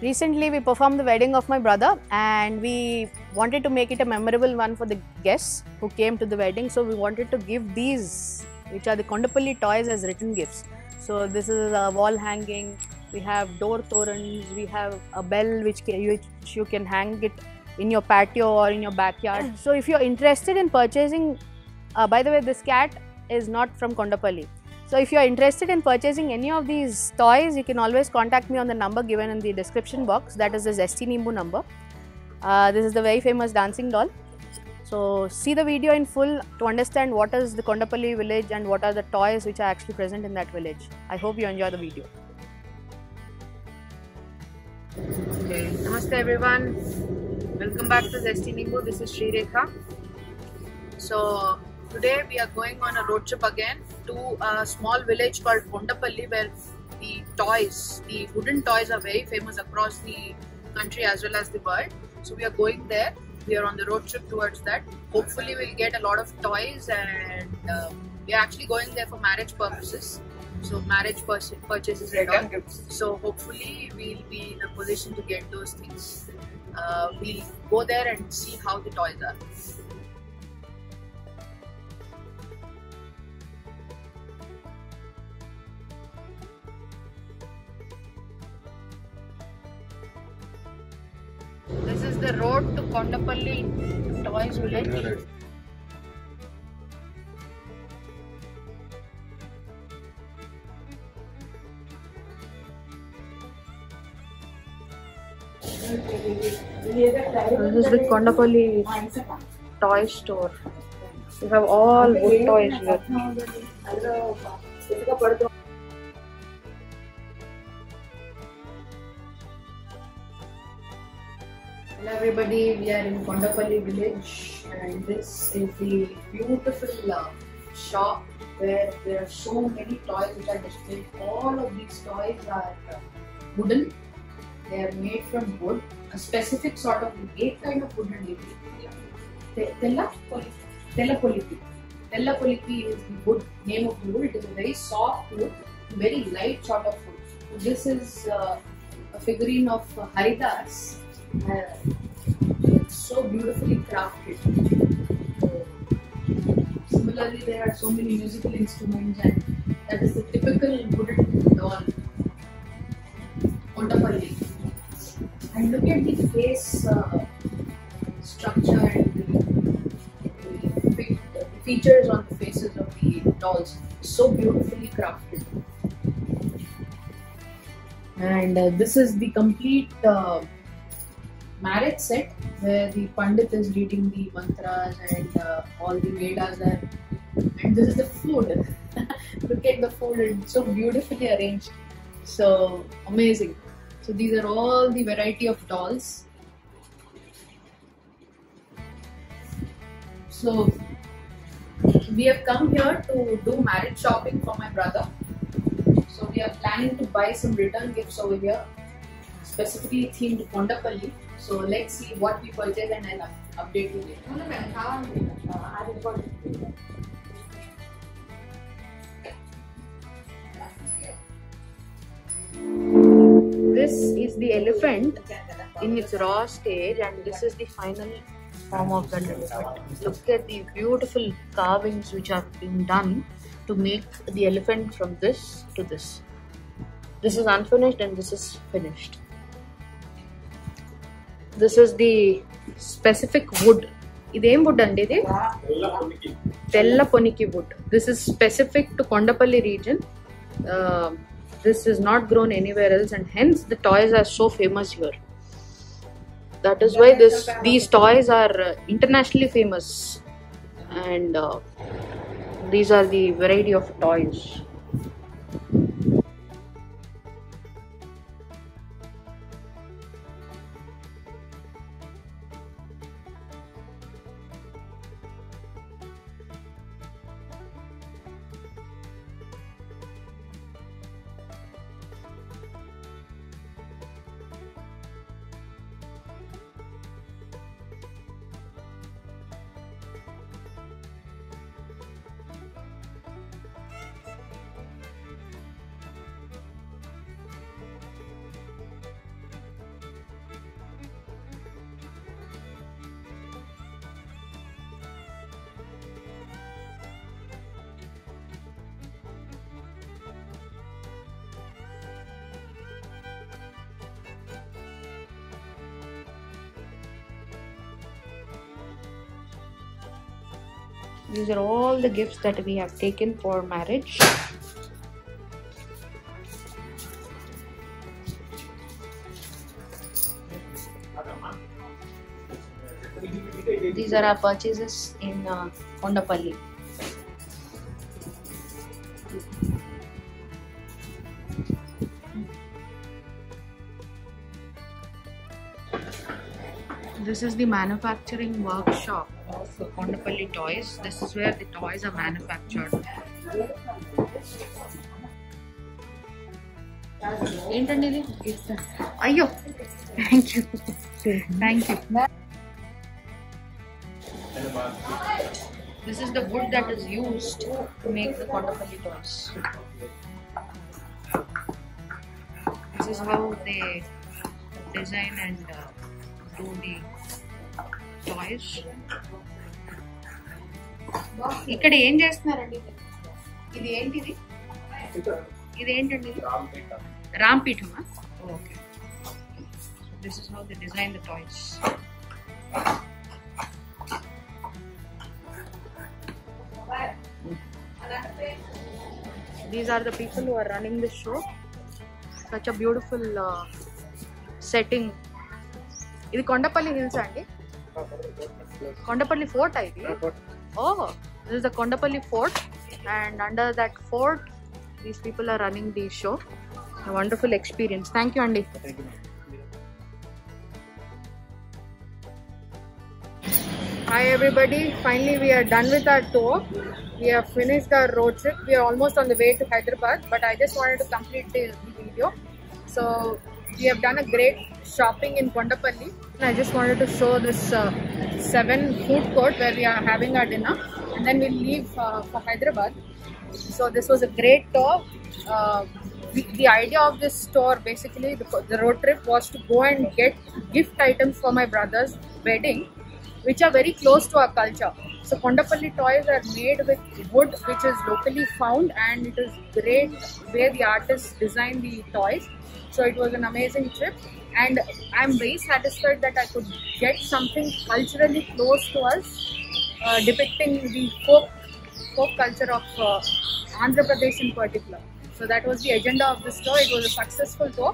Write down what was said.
Recently, we performed the wedding of my brother, and we wanted to make it a memorable one for the guests who came to the wedding. So we wanted to give these, which are the Kondapalli toys, as written gifts. So this is a wall hanging. We have door torans. We have a bell which you can hang it in your patio or in your backyard. So if you're interested in purchasing, by the way, this cat is not from Kondapalli. So if you are interested in purchasing any of these toys, you can always contact me on the number given in the description box. That is the Zesty Nimbu number. This is the very famous dancing doll. So see the video in full to understand what is the Kondapalli village and what are the toys which are actually present in that village. I hope you enjoy the video. Okay, namaste everyone. Welcome back to Zesty Nimbu. This is Sri Rekha. So today we are going on a road trip again to a small village called Kondapalli, where the toys, the wooden toys, are very famous across the country as well as the world. So we are going there. We are on the road trip towards that. Hopefully we'll get a lot of toys, and we are actually going there for marriage purposes. So marriage purchases and all. So hopefully we'll be in a position to get those things. We'll go there and see how the toys are. This is the road to Kondapalli Toys Village. This is the Kondapalli toy store. We have all wood toys here. Hello everybody, we are in Kondapalli village, and this is the beautiful shop where there are so many toys which are displayed. All of these toys are wooden. They are made from wood, a specific sort of kind of wooden. Tella poliki. Tella poliki is the wood, name of the wood. It is a very soft wood, very light sort of wood. This is a figurine of Haridas. It's so beautifully crafted. Similarly, there are so many musical instruments, and that is the typical wooden doll. Kondapalli. And look at the face structure and the features on the faces of the dolls. So beautifully crafted. And this is the complete marriage set, where the Pandit is reading the mantras and all the Vedas are. And this is the food. Look at the food, it's so beautifully arranged. So amazing. So these are all the variety of dolls. So we have come here to do marriage shopping for my brother. So we are planning to buy some return gifts over here, specifically themed Kondapalli. So let's see what we purchase, and I'll update you later. This is the elephant in its raw stage, and this is the final form of the elephant. Look at the beautiful carvings which are being done to make the elephant from this to this. This is unfinished and this is finished. This is the specific wood. Idem wood andi idi? Tella poniki wood. This is specific to Kondapalli region. This is not grown anywhere else, and hence the toys are so famous here. That is why these toys are internationally famous, and these are the variety of toys. These are all the gifts that we have taken for marriage. These are our purchases in Kondapalli. This is the manufacturing workshop of Kondapalli Toys. This is where the toys are manufactured. Internally, Ayyo, thank you, thank you. This is the wood that is used to make the Kondapalli toys. This is how they design and do the toys. ఇక్కడ ఏం చేస్తున్నారండి? ఇది ఏంటిది? ఇది ఏంటండి? రాంపీఠమా? Okay. This is how they design the toys. These are the people who are running the show. Such a beautiful setting. This is Kondapalli Hills, andi? Kondapalli Fort, I think. Oh, this is the Kondapalli Fort, and under that fort, these people are running the show. A wonderful experience. Thank you, Andy. Thank you. Hi everybody, finally we are done with our tour. We have finished our road trip. We are almost on the way to Hyderabad, but I just wanted to complete the video. So we have done a great shopping in Kondapalli. I just wanted to show this 7 food court where we are having our dinner, and then we'll leave for Hyderabad. So this was a great tour. The idea of this tour, basically the road trip, was to go and get gift items for my brother's wedding, which are very close to our culture. So Kondapalli toys are made with wood which is locally found, and it is great where the artists design the toys. So it was an amazing trip, and I'm very satisfied that I could get something culturally close to us, depicting the folk culture of Andhra Pradesh in particular. So that was the agenda of this tour. It was a successful tour.